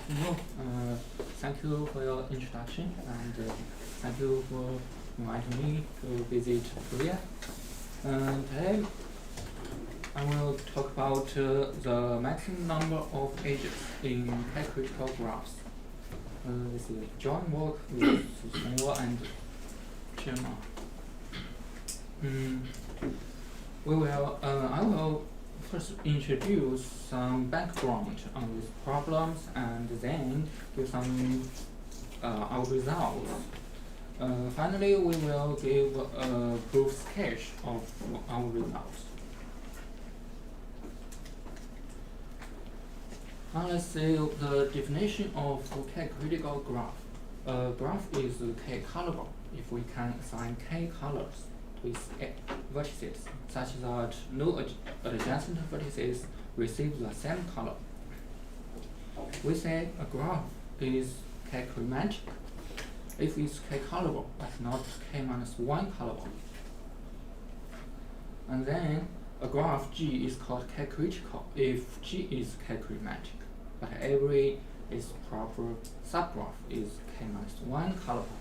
afternoon. Thank you for your introduction and thank you for inviting me to visit Korea. Today I will talk about the maximum number of edges in K-critical graphs. This is joint work with Cong and Extremal. I will first introduce some background on these problems and then give some our results. Finally, we will give a proof sketch of our results. Now let's see the definition of K-critical graph. A graph is K-colorable if we can assign K colors to its vertices, such that no adjacent vertices receive the same color. We say a graph is K-chromatic if it's K-colorable but not K-1 colorable. And then a graph G is called K-critical if G is K-chromatic, but every its proper subgraph is K-1 colorable.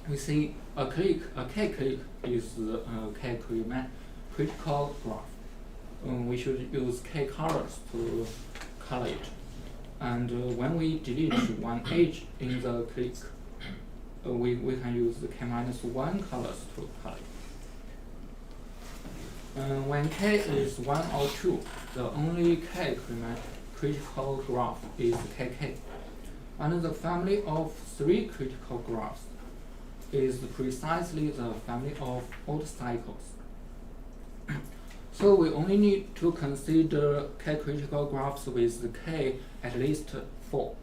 We see a K-clique is a K-critical graph. We should use K colors to color it. And when we delete one edge in the clique, we can use the K-1 colors to color it. When K is 1 or 2, the only K-critical graph is KK. And the family of 3 critical graphs is precisely the family of odd cycles. So we only need to consider K-critical graphs with K at least 4.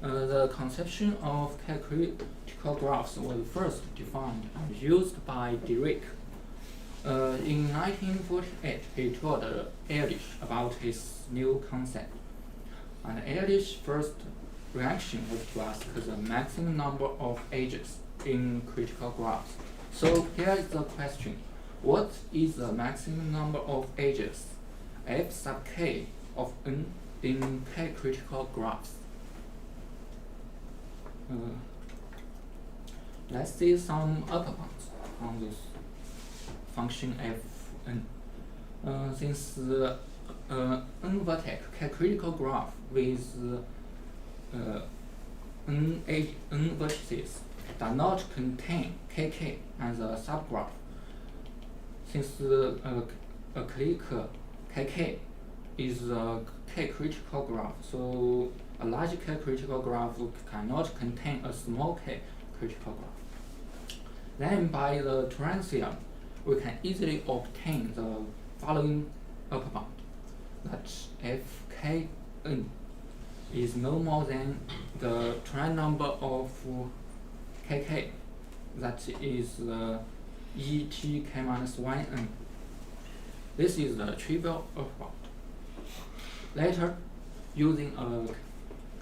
The conception of K-critical graphs was first defined and used by Discrete. In 1948, he told Ehrlich about his new concept. And Ehrlich's first reaction was to ask the maximum number of edges in critical graphs. So here is the question: what is the maximum number of edges f sub k of n in K-critical graphs? Let's see some upper bounds on this function fn. Since n vertex K-critical graph with n vertices does not contain kk as a subgraph. Since a clique kk is a K-critical graph, so a large K-critical graph cannot contain a small K-critical graph. Then by the transient, we can easily obtain the following upper bound, that fkn is no more than the trend number of kk, that is et k-1n. This is the trivial upper bound. Later, using a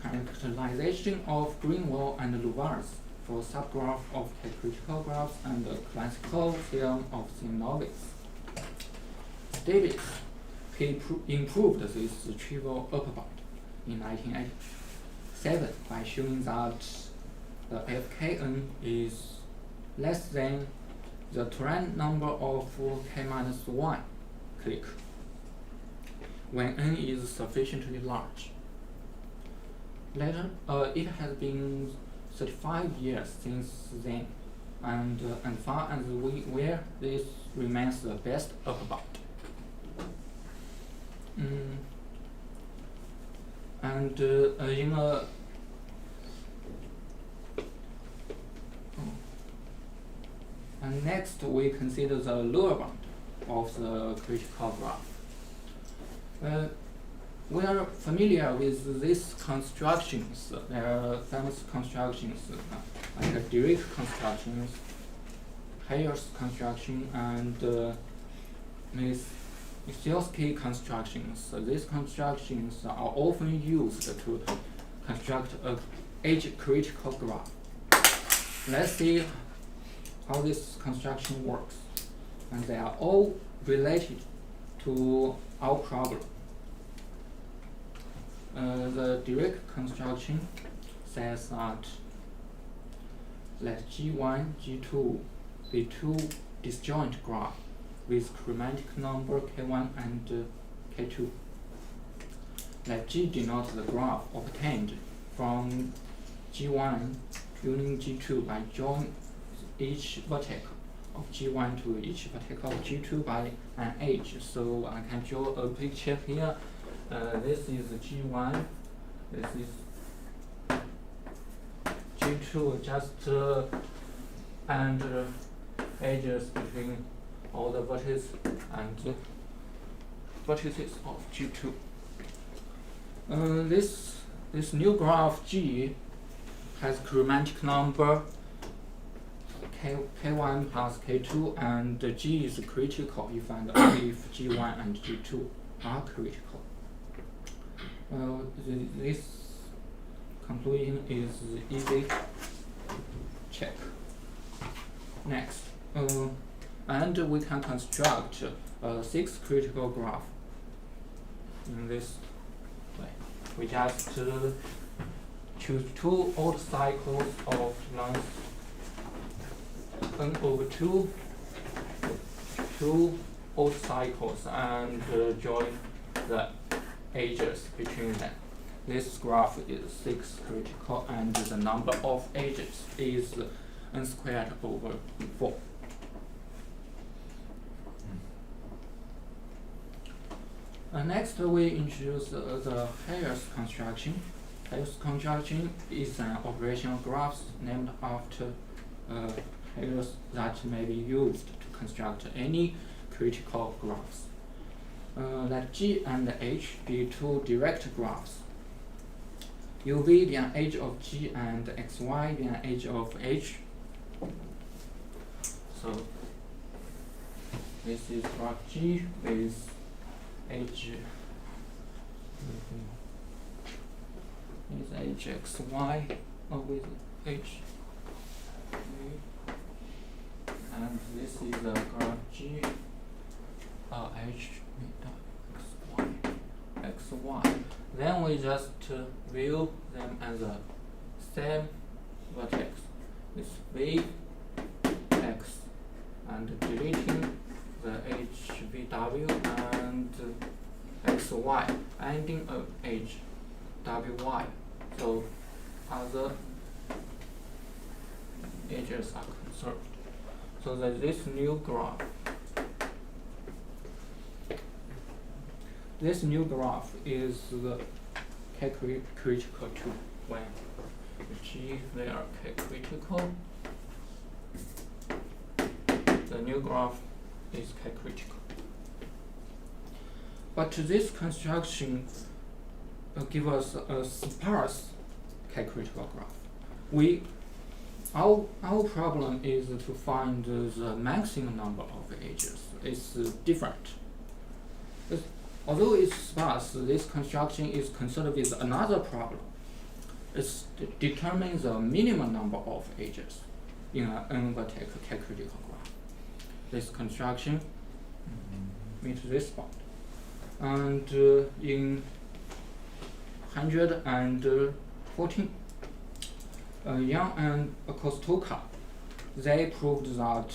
characterization of Greenwald and Louvaz for subgraph of K-critical graphs and the classical theorem of Sinovics, Davis improved this trivial upper bound in 1987 by showing that the fkn is less than the trend number of k-1 clique when n is sufficiently large. Later, it has been 35 years since then, and far as where this remains the best upper bound. And next we consider the lower bound of the critical graph. We are familiar with these constructions. There are famous constructions like direct constructions, Hayer's construction, and Minkowski constructions. These constructions are often used to construct a edge critical graph. Let's see how this construction works, and they are all related to our problem. The direct construction says that let G1, G2 be two disjoint graphs with chromatic number K1 and K2. Let G denote the graph obtained from G1 union G2 by joining each vertex of G1 to each vertex of G2 by an edge. So I can draw a picture here. This is G1, this is G2, just and edges between all the vertices and vertices of G2. This new graph G has chromatic number K1 plus K2, and G is critical if and only if G1 and G2 are critical. This conclusion is easy to check. Next, and we can construct 6 critical graph in this way. We just choose 2 odd cycles of length n over 2 odd cycles, and join the edges between them. This graph is 6 critical, and the number of edges is n squared over 4. Next, we introduce the Hayes construction. Hayes construction is an operational graph named after Hayes that may be used to construct any critical graphs. Let G and H be 2 direct graphs. UV be an edge of G and XY be an edge of H. So this is graph G with edge HXY with H. And this is the graph G H XY. Then we just view them as the same vertex with V X and deleting the HVW and XY, ending of HWY. So other edges are conserved. So that this new graph is the K critical too. When G they are K critical, the new graph is K critical. But this construction gives us a sparse K critical graph. Our problem is to find the maximum number of edges. It's different. Although it's sparse, this construction is concerned with another problem. It's determines the minimum number of edges in an n-vertex K critical graph. This construction meets this spot. And in 114, Yang and Kostoka, they proved that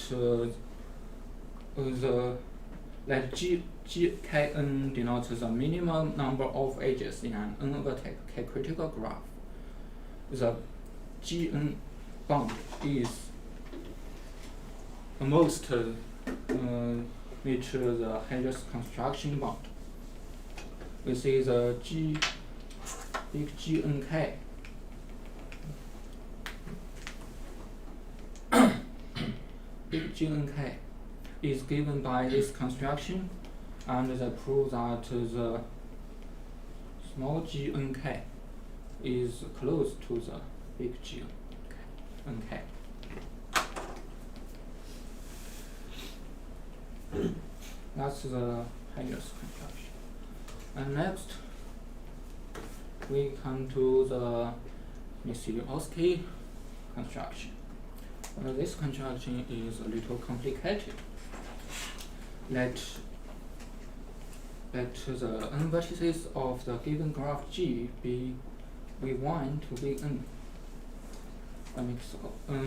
that GKN denotes the minimum number of edges in an n-vertex K critical graph. The GN bound is most meet the Hayes construction bound. We see the big GNK big GNK is given by this construction, and they prove that the small GNK is close to the big GNK. That's the Hayes construction. And next, we come to the Missiorowski construction. This construction is a little complicated. Let the n vertices of the given graph G be V1 to Vn.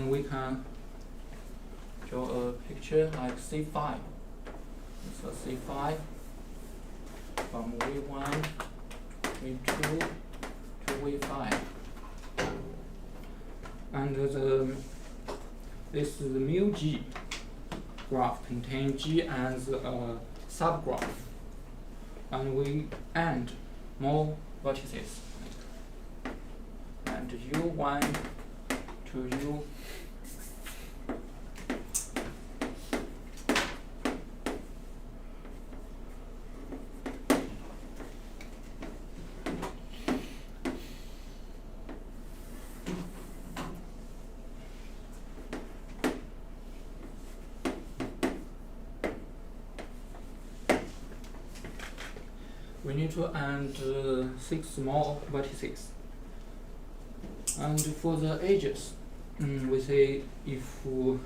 We can draw a picture like C5. It's a C5 from V1, V2 to V5. And this mu G graph contains G as a subgraph. And we add more vertices. And U1 to U. We need to add 6 more vertices. And for the edges, we say if for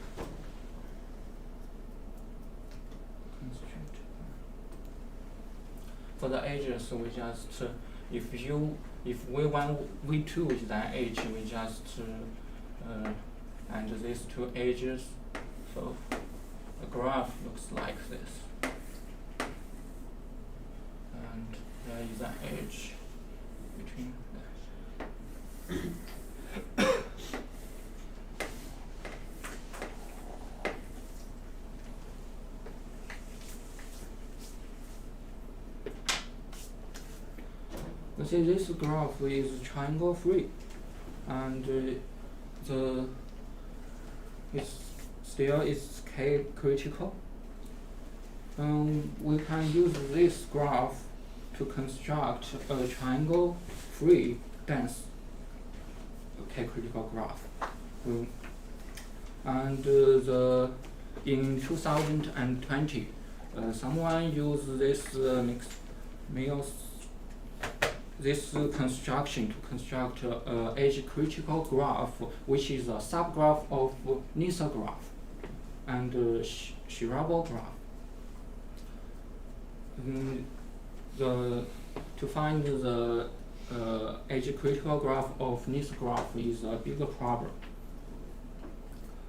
the edges we just if V1 V2 is an edge, we just add these 2 edges, so the graph looks like this. And there is an edge between that. You see, this graph is triangle free, and it's K critical. We can use this graph to construct a triangle-free dense K-critical graph. And in 2020, someone used this construction to construct a edge-critical graph, which is a subgraph of Nisa graph and Shirabo graph. To find the edge-critical graph of Nisa graph is a bigger problem.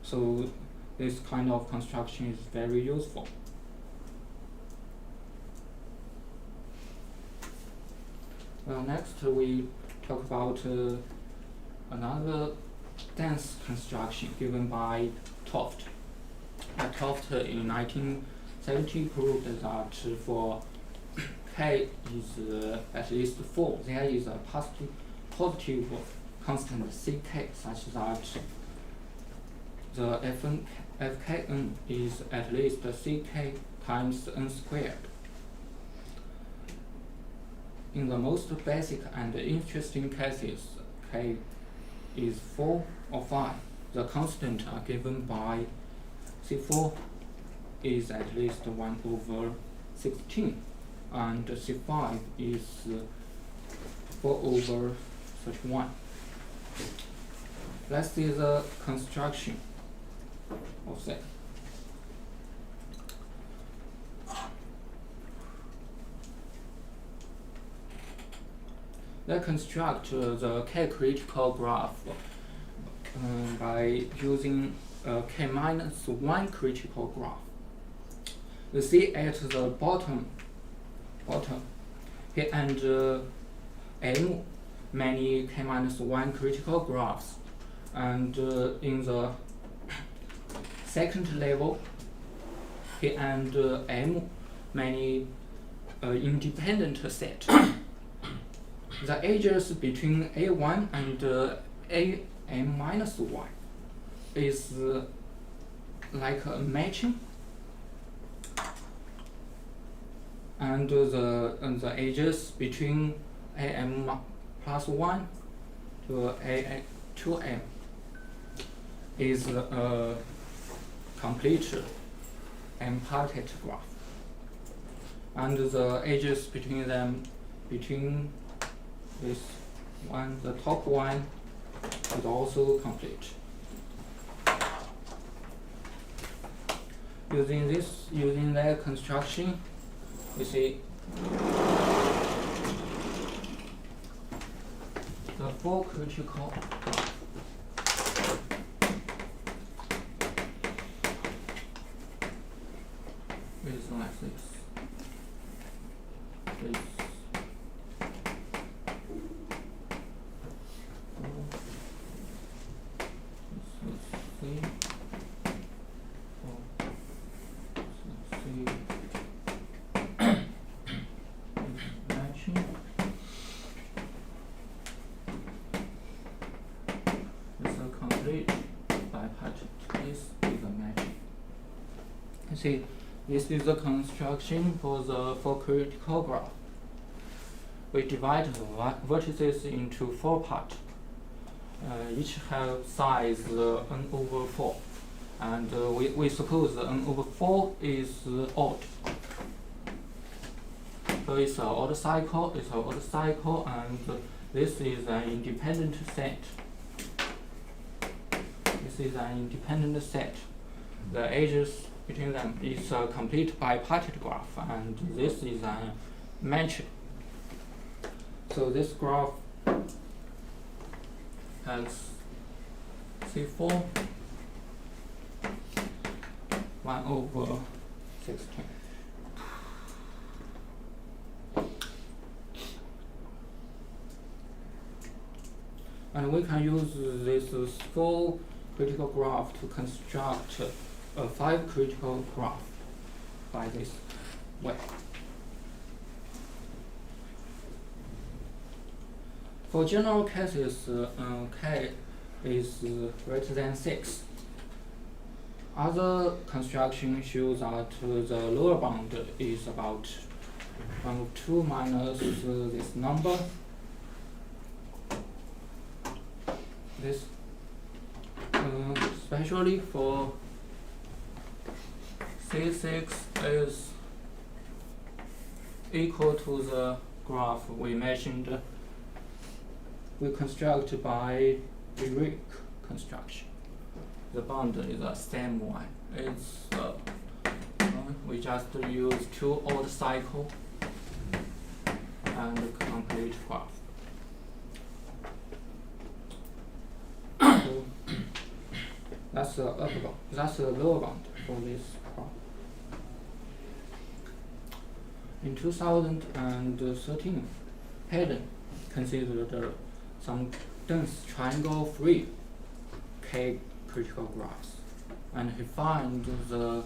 So this kind of construction is very useful. Well, next we talk about another dense construction given by Toft. Toft in 1970 proved that for K is at least 4, there is a positive constant Ck such that the Fkn is at least Ck times n squared. In the most basic and interesting cases, K is 4 or 5. The constant are given by C4 is at least 1/16, and C5 is 4/31. Let's see the construction of that. Let's construct the K-critical graph by using a K-1 critical graph. You see at the bottom here and M many K-1 critical graphs, and in the second level here and M many independent set. The edges between A1 and AM-1 is like a matching, and the edges between AM+1 to AM2M is a complete M-parted graph, and the edges between them, between this one, the top one, is also complete. using that construction, we see the four critical is like this. This C, matching. It's a complete bipartite. This is a matching. You see, this is the construction for the four critical graph. We divide the vertices into four parts. Each have size n over 4, and we suppose n over 4 is odd. So it's an odd cycle. And this is an independent set. The edges between them is a complete bipartite graph, and this is a matching. So this graph has C4 1 over 16. And we can use this four critical graph to construct a 5 critical graph by this way. For general cases, k is greater than 6. Other construction shows that the lower bound is about 2 minus this number. This, especially for C6 is equal to the graph we mentioned. We construct by direct construction. The bound is the same one. It's we just use 2 odd cycle and complete graph. So that's the upper bound. That's the lower bound for this graph. In 2013, Hayden considered some dense triangle-free K critical graphs, and he found the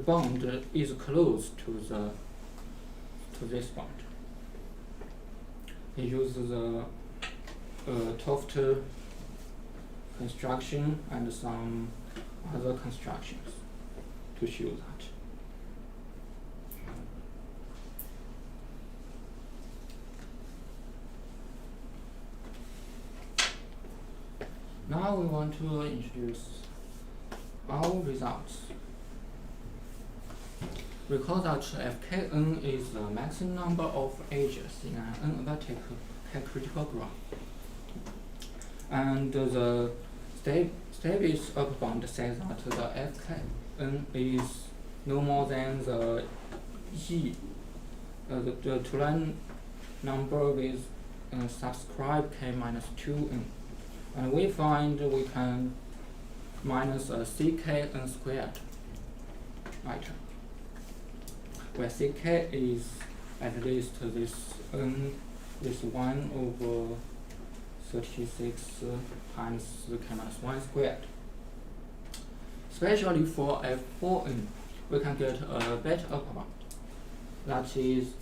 bound is close to this bound. He used the Toft construction and some other constructions to show that. Now we want to introduce our results. Recall that Fkn is the maximum number of edges in an n-vertex K-critical graph. And the Davis upper bound says that the Fkn is no more than the E, the two-line number with subscribe K minus 2n. And we find we can minus a ckn squared item, where ck is at least this n, this 1 over 36 times k minus 1 squared. Especially for f4n, we can get a better upper bound. That is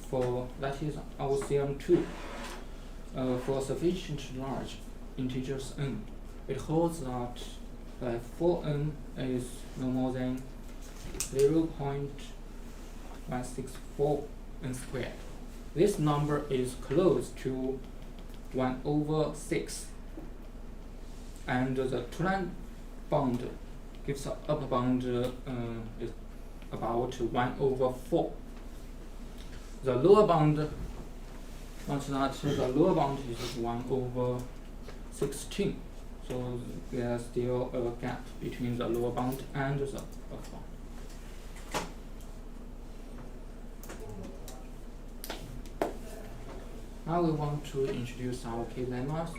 our CM2 for sufficiently large integers n. It holds that 4n is no more than 0.164 n squared. This number is close to 1 over 6, and the two-line bound gives an upper bound is about 1 over 4. The lower bound, note that the lower bound is 1 over 16, so there's still a gap between the lower bound and the upper bound. Now we want to introduce our key lemmas.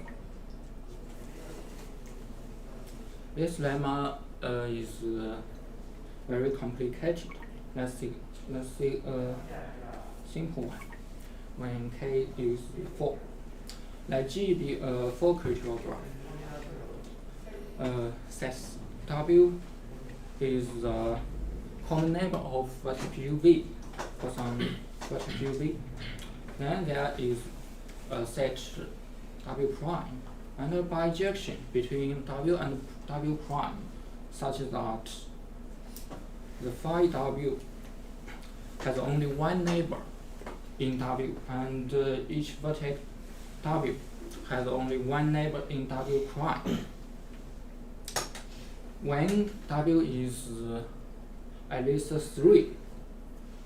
This lemma is very complicated. Let's see a simple one. When k is 4, let G be a 4 critical graph. Since W is the common neighbor of vertex UV for some vertex UV, then there is a set W prime and a bijection between W and W prime such that the phi W has only one neighbor in W and each vertex W has only one neighbor in W prime. When W is at least 3,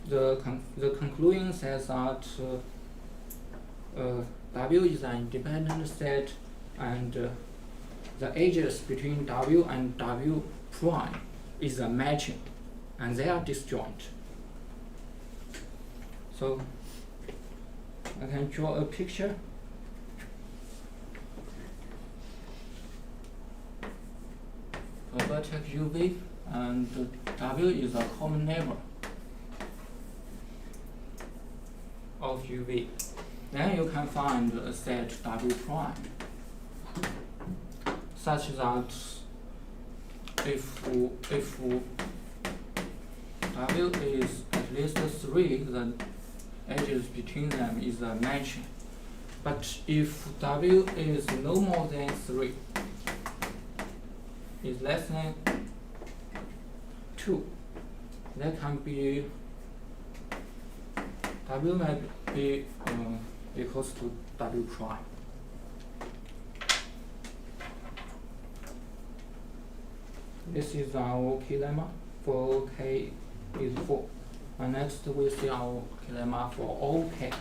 the conclusion says that W is an independent set and the edges between W and W prime is a matching and they are disjoint. So I can draw a picture. A vertex UV and W is a common neighbor of UV. Then you can find a set W prime such that if W is at least 3, the edges between them is a matching. But if W is no more than 3, is less than 2, that can be W might be equals to W prime. This is our key lemma for k is 4. And next we see our key lemma for all k.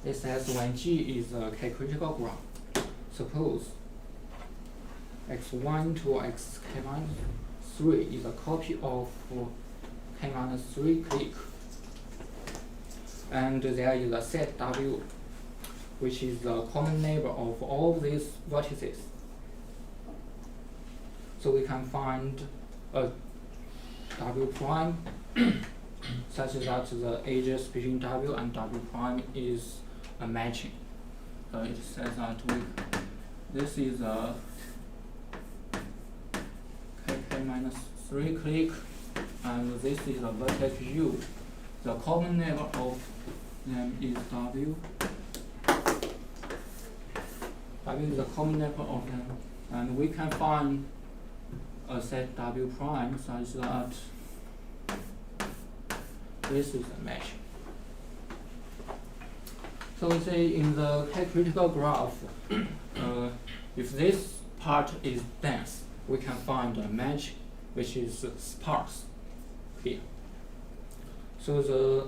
It says when G is a k critical graph, suppose x1 to xk minus 3 is a copy of k minus 3 clique. And there is a set W which is the common neighbor of all these vertices. So we can find a W prime such that the edges between W and W prime is a matching. It says that this is a k minus 3 clique and this is a vertex U. The common neighbor of them is W. W is the common neighbor of them, and we can find a set W prime such that this is a match. So we say in the k-critical graph, if this part is dense, we can find a match which is sparse here. So the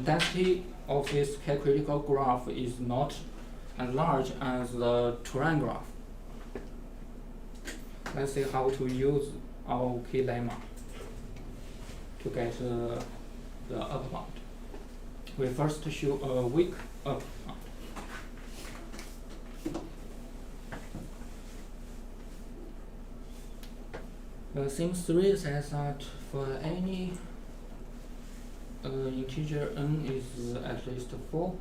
density of this k-critical graph is not as large as the Turing graph. Let's see how to use our key lemma to get the upper bound. We first show a weak upper bound. Sim 3 says that for any integer n is at least 4,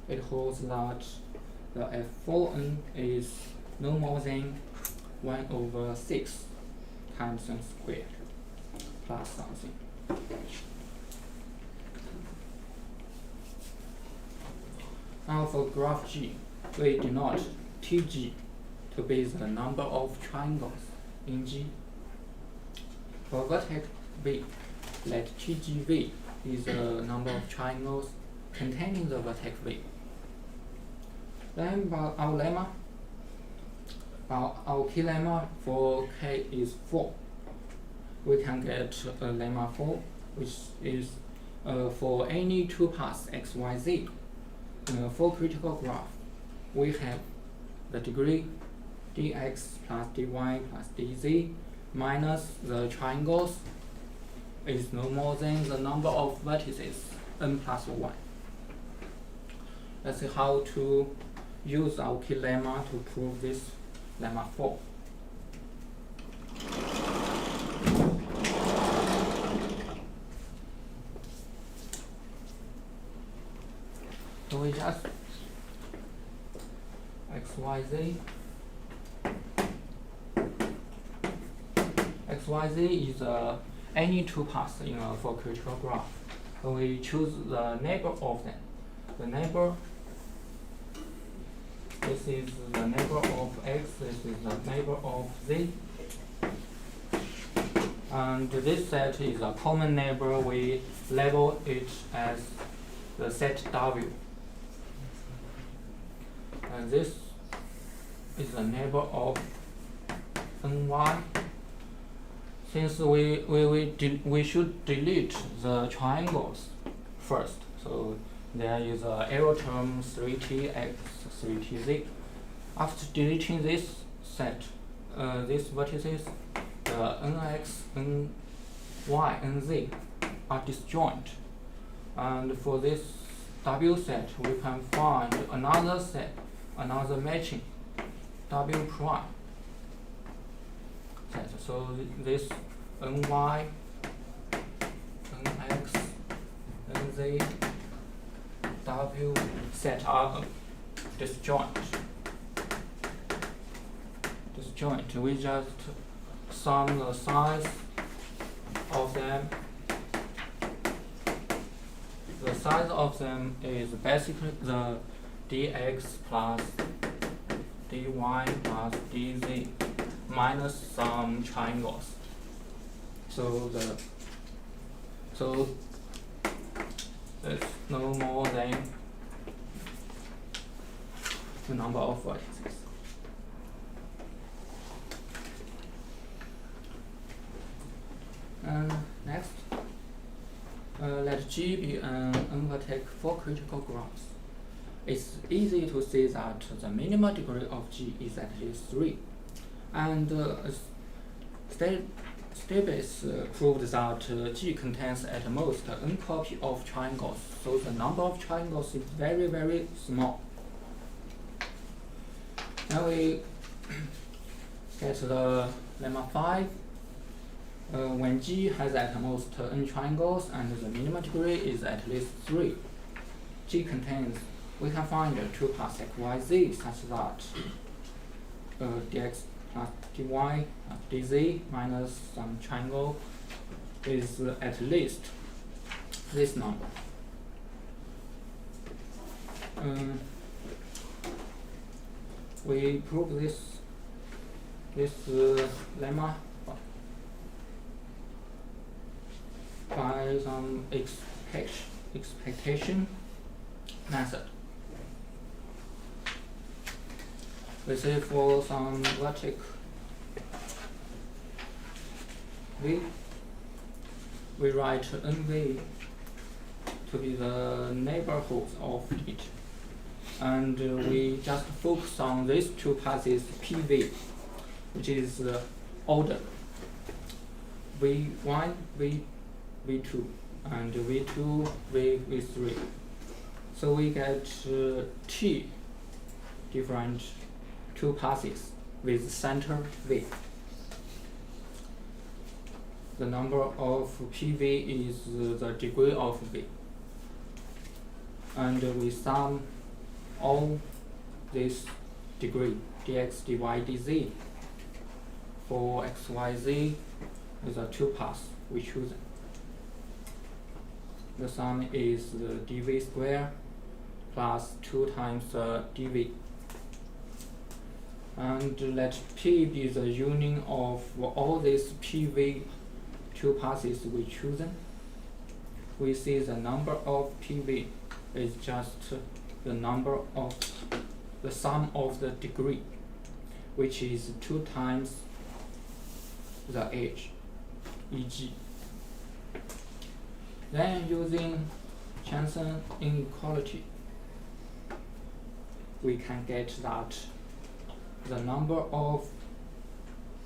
it holds that the f4n is no more than 1/6 times n squared plus something. Now for graph G, we denote Tg to be the number of triangles in G. For vertex V, let TGV be the number of triangles containing the vertex V. Then our lemma, our key lemma for K is 4. We can get a lemma 4, which is for any two paths x, y, z. For critical graph, we have the degree dx plus dy plus dz minus the triangles is no more than the number of vertices n plus 1. let's see how to use our key lemma to prove this lemma 4. So we just XYZ is any two paths in a for critical graph. So we choose the neighbor of them. The neighbor, this is the neighbor of X, this is the neighbor of Z. And this set is a common neighbor, we label it as the set W. And this is the neighbor of NY. Since we should delete the triangles first, so there is a error term 3tx, 3tz. After deleting this set, these vertices, the nx, ny, nz are disjoint. And for this W set, we can find another set, another matching W prime set. So this ny, nx, nz, W set are disjoint. We just sum the size of them. The size of them is basically the dx plus dy plus dz minus some triangles. So it's no more than the number of vertices. Next, let G be an n-vertex for critical graphs. It's easy to see that the minimal degree of G is at least 3. And Stebes proved that G contains at most n copy of triangles, so the number of triangles is very, very small. Now we get the lemma 5. When G has at most n triangles and the minimum degree is at least 3, G contains, we can find two paths XYZ such that dx plus dy plus dz minus some triangle is at least this number. We prove this lemma by some expectation method. We say for some vertex V, we write NV to be the neighborhood of it. And we just focus on these two paths PV, which is order V1, V2, and V2, V3. So we get T different two passes with center V. The number of PV is the degree of V. And we sum all this degree, dx, dy, dz, for xyz with the two paths we choose. The sum is the dv square plus 2 times the dv. And let P be the union of all these PV two passes we chosen. We see the number of PV is just the number of the sum of the degree, which is 2 times the age, e.g. Then using Janssen inequality, we can get that the number of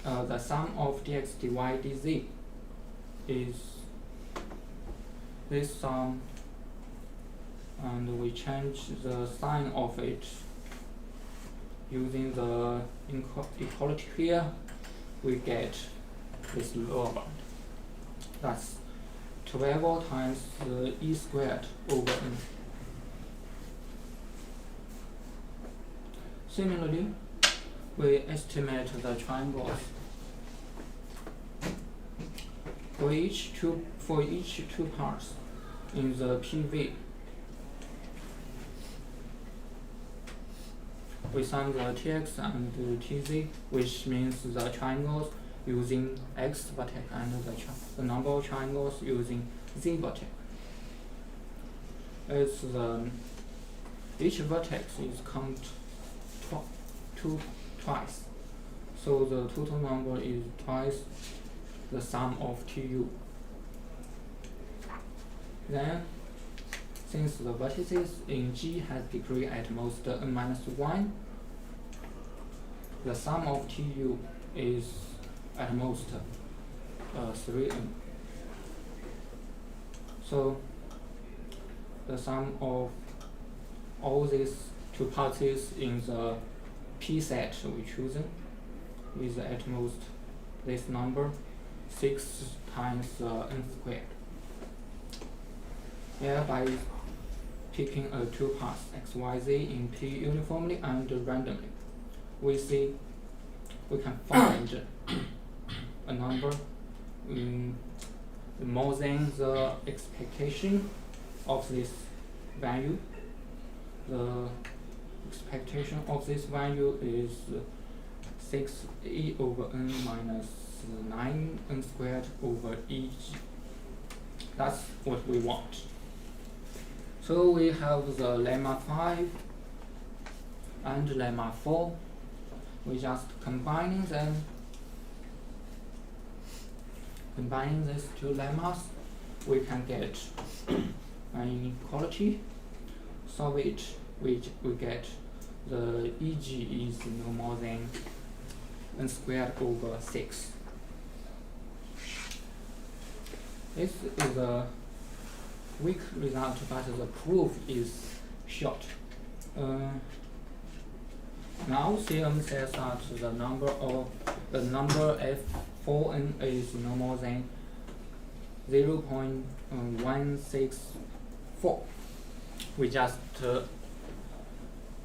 the sum of dx, dy, dz is this sum and we change the sign of it using the equality here, we get this lower bound. That's 12 times the e squared over n. Similarly, we estimate the triangles for each two parts in the PV. We sum the Tx and Tz, which means the triangles using x vertex and the number of triangles using z vertex. It's each vertex is counted twice, so the total number is twice the sum of Tu. Then, since the vertices in G has degree at most n-1, the sum of Tu is at most 3n. So the sum of all these two parties in the P set we chosen is at most this number 6 times n squared. Here by picking two paths x, y, z in P uniformly and randomly, we can find a number more than the expectation of this value. The expectation of this value is 6e over n minus 9n squared over eg. That's what we want. So we have the lemma 5 and lemma 4. We just combining them. Combining these two lemmas, we can get an inequality. Solve it, we get the Eg is no more than n squared over 6. This is a weak result, but the proof is short. Now CM says that the number f4n is no more than 0.164. We just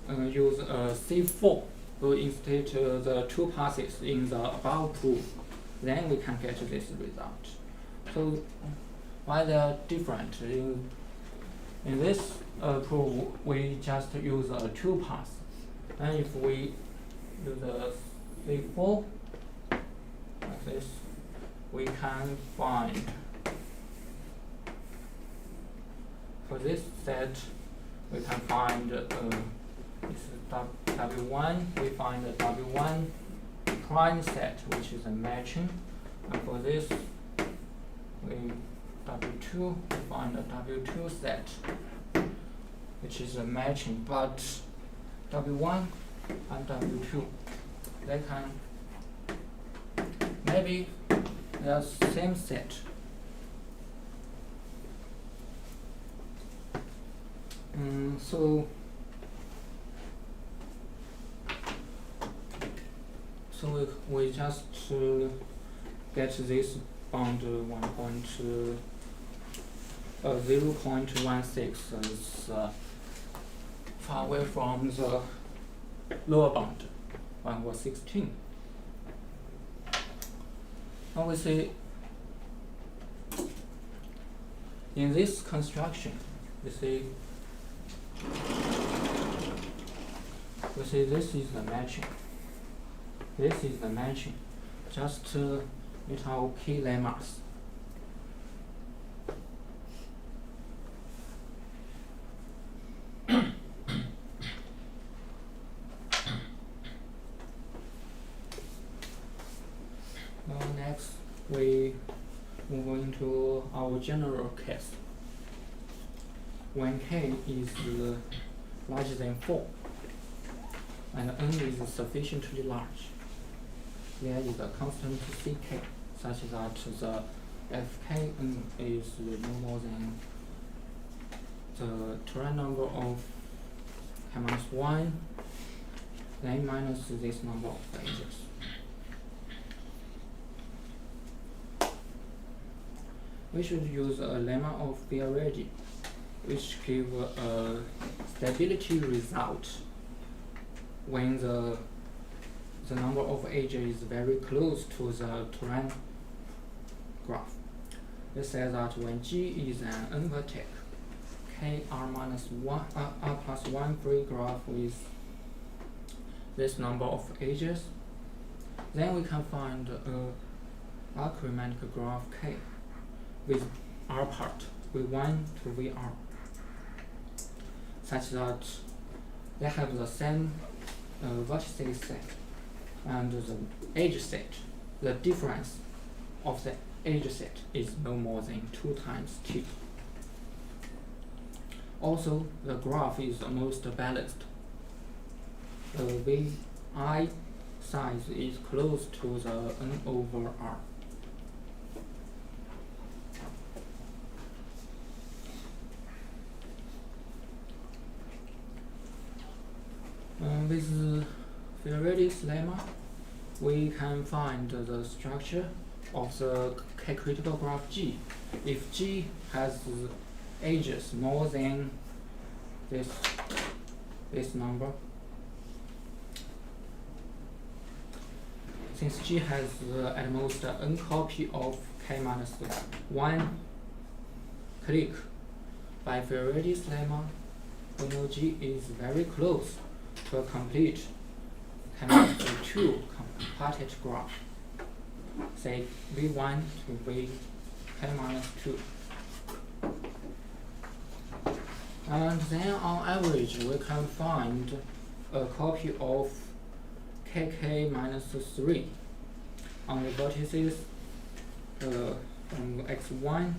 use C4 to instate the two passes in the above proof. Then we can get this result. So why they are different? In this proof, we just use a two pass. And if we use a C4 like this, we can find for this set we can find this is W1. We find the W1 prime set, which is a matching, and for this W2 we find a W2 set, which is a matching, but W1 and W2 they can maybe they are same set. So we just get this bound 0.16 is far away from the lower bound 1/16. Now we see in this construction, we see this is the matching. This is the matching. Just meet our key lemmas. Now next we move into our general case. When k is larger than 4 and n is sufficiently large, there is a constant ck such that the fkn is no more than the terrain number of k minus 1, then minus this number of edges. We should use a lemma of Biaredi, which give a stability result when the number of edges is very close to the terrain graph. It says that when G is an n-vertex, K R plus 1 free graph with this number of edges, then we can find a chromatic graph K with R part V1 to VR, such that they have the same vertices set and the edge set. The difference of the edge set is no more than 2 times T. Also, the graph is the most balanced. The Vi size is close to the n over R. With Biaredi's lemma, we can find the structure of the K-critical graph G. If G has edges more than this number, since G has at most n copy of K minus 1 clique, by Biaredi's lemma, we know G is very close to a complete K minus 2 comparted graph, say V1 to V K minus 2. And then on average, we can find a copy of KK minus 3 on the vertices from x1,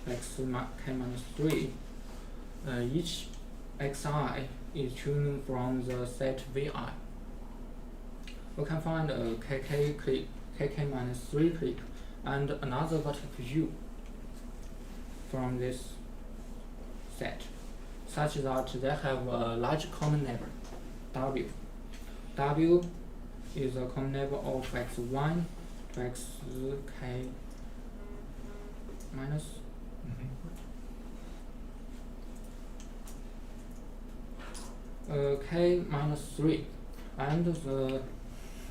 K minus 3. Each xi is chosen from the set Vi. We can find a KK minus 3 clique and another vertex U from this set, such that they have a large common neighbor, W. W is a common neighbor of x1 to xk minus k minus 3, and the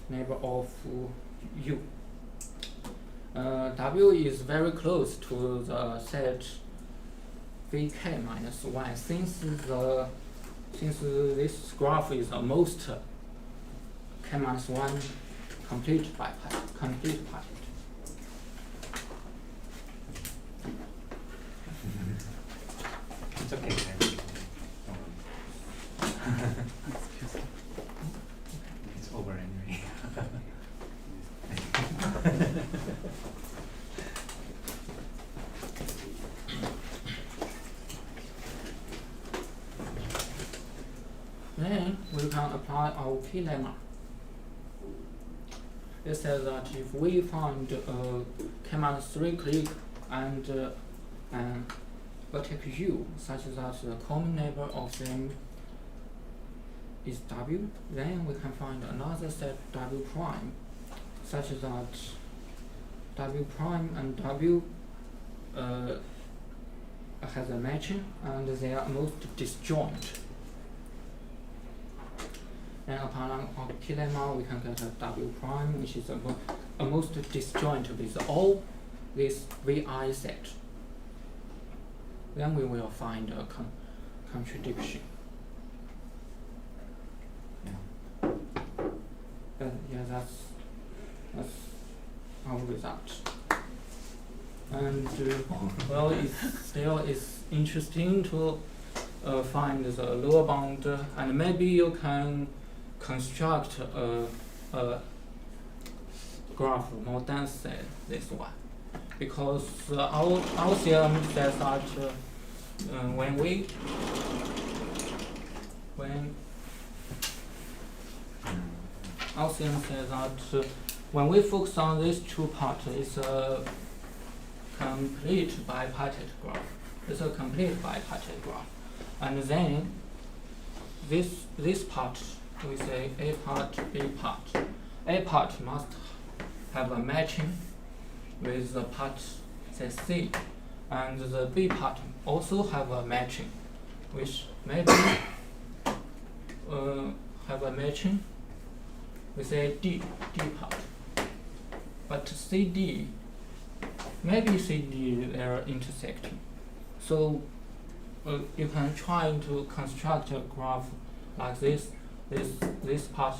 neighbor of U. W is very close to the set Vk minus 1, since this graph is almost K minus 1 complete parted. It's okay. It's over anyway. Then we can apply our key lemma. It says that if we find K minus 3 clique and vertex U such that the common neighbor of them is W, then we can find another set W prime such that W prime and W has a matching and they are most disjoint. And upon our key lemma, we can get a W prime, which is a most disjoint with all this Vi set. Then we will find a contradiction. Yeah, that's our result. And well, it still is interesting to find the lower bound, and maybe you can construct a graph more dense than this one, because our theorem says that when our theorem says that when we focus on these two parts, it's a complete bipartite graph. It's a complete bipartite graph. And then this part, we say A part, B part. A part must have a matching with the part say C, and the B part also have a matching, which maybe have a matching with a D part. But CD, maybe CD they are intersecting. So you can try to construct a graph like this. This part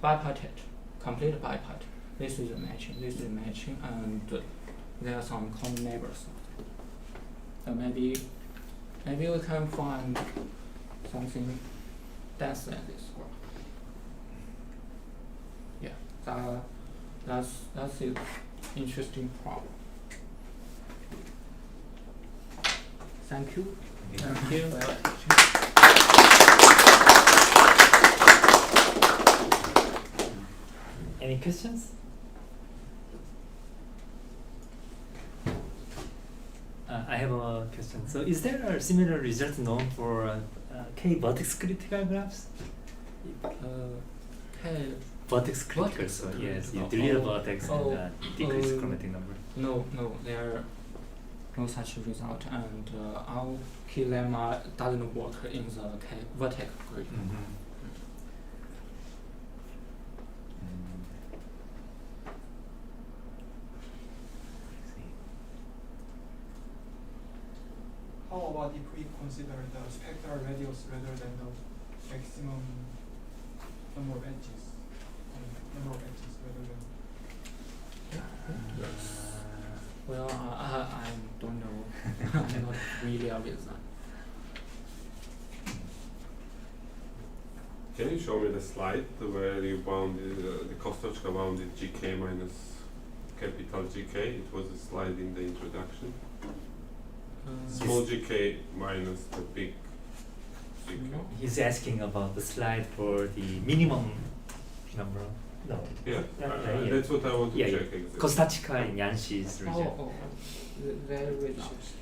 bipartite, complete bipartite. This is a matching. This is matching, and there are some common neighbors. Maybe we can find something denser than this graph. Yeah, that's an interesting problem. Thank you. Thank you. for your attention. Any questions? I have a question. So, is there a similar result known for K-vertex critical graphs? K. Vertex critical. Vertex So yes, critical. you delete a vertex Oh, and decrease chromatic number. No, there are no such result, and our key lemma doesn't work in the K vertex grid. How about if we consider the spectral radius rather than the maximum number of edges? Number of edges rather than. Well, I don't know. I'm not familiar with that. Can you show me the slide where you bounded the Kostochka bounded GK minus capital GK? It was a slide in the introduction. Small GK minus the big GK. No. He's asking about the slide for the minimum number. No. Yeah, Yeah. that's what I want to Yeah, check yeah. exactly. Kostochka and Yanshi's region. Their results.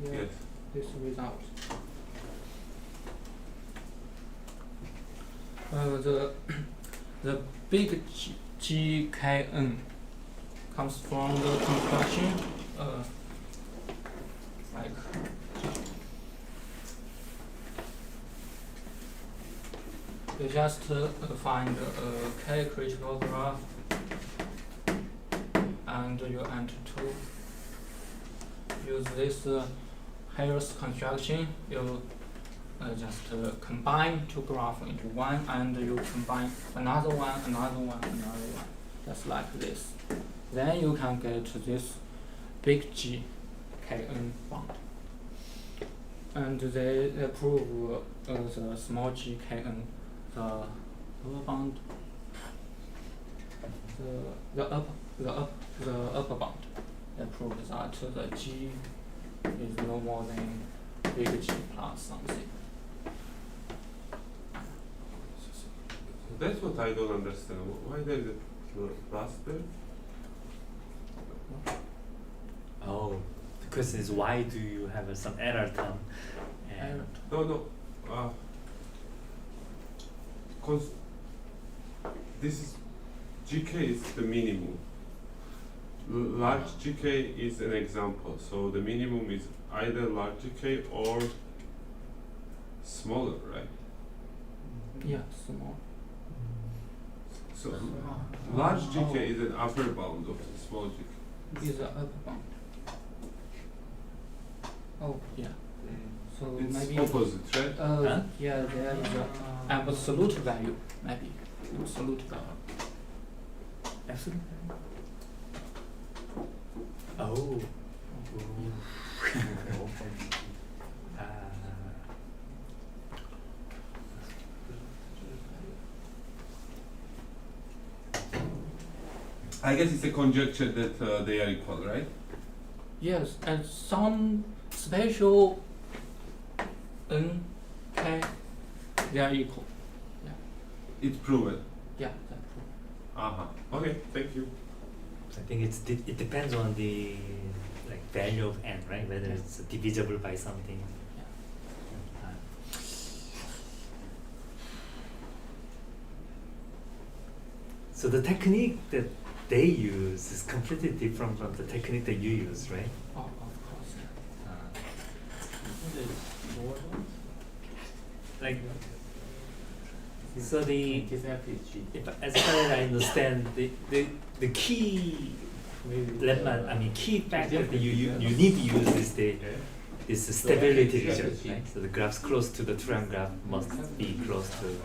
Yeah, Yes. this result. The big GKN comes from the construction like you just find K critical graph and you enter 2. Use this Harris construction. You just combine 2 graphs into one, and you combine another one, just like this. Then you can get this big G KN bond. And they prove the small G KN, the upper bond, the upper bond. They prove that the G is no more than big G plus something. That's what I don't understand. Why there is a plus there? Oh, the question is why do you have some error term? And No. This is GK is the minimum. Large GK is an example. So the minimum is either large GK or smaller, right? Yeah, small. So large GK is an upper bound of the small GK. Is the upper bound. Oh, yeah. So It's maybe opposite, right? Huh? yeah, there is a absolute value, maybe absolute value. absolute. Oh. I guess it's a conjecture that they are equal, right? Yes, and some special N, K, they are equal. It's proven. Yeah, that's true. Okay, thank you. I think it depends on the like value of n, right? Whether it's divisible by something. So the technique that they use is completely different from the technique that you use, right? Oh, of course. Like, so the if, as far as I understand, the key lemma, I mean key factor that you need to use is the stability result, right? So the graphs close to the triangle graph must be close to.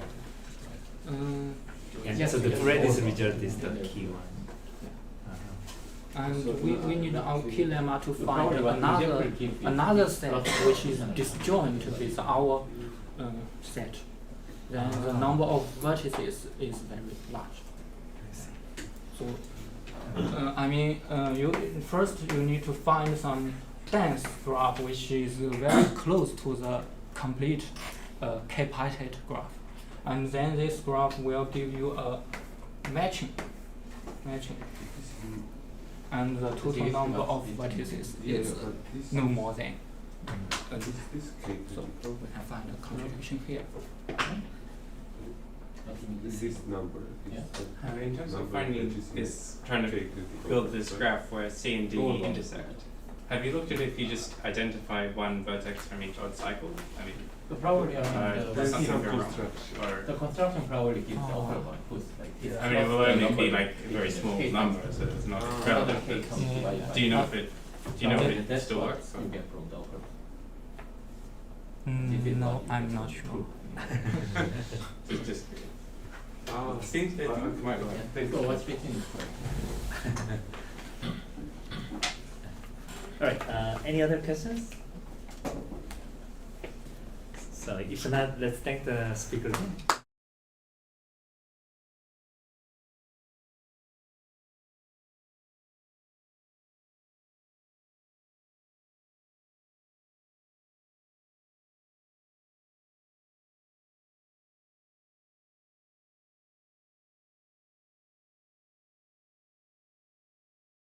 Yeah, so the vertex result is the key one. And we need our key lemma to find another set which is disjoint with our set. Then the number of vertices is very large. So, I mean, first you need to find some dense graph which is very close to the complete k-parted graph, and then this graph will give you a matching, and the total number of vertices is no more than. So we can find a contribution here. This number. In terms of number finding vertices this, trying to cake is build this graph where C and D intersect, have you looked at if you just identify one vertex from each odd cycle? I mean, The probability there's something some go wrong. construction. Or, the construction probably gives the upper one, who's like. I mean, it will only be like a very small number, so it's not Another incredible. k comes divided by. Do you know if it That's still what works? you get from the upper. No, I'm not sure. It's just seems it might work. So what's written is correct. All right. Any other questions? So if not, let's thank the speaker again.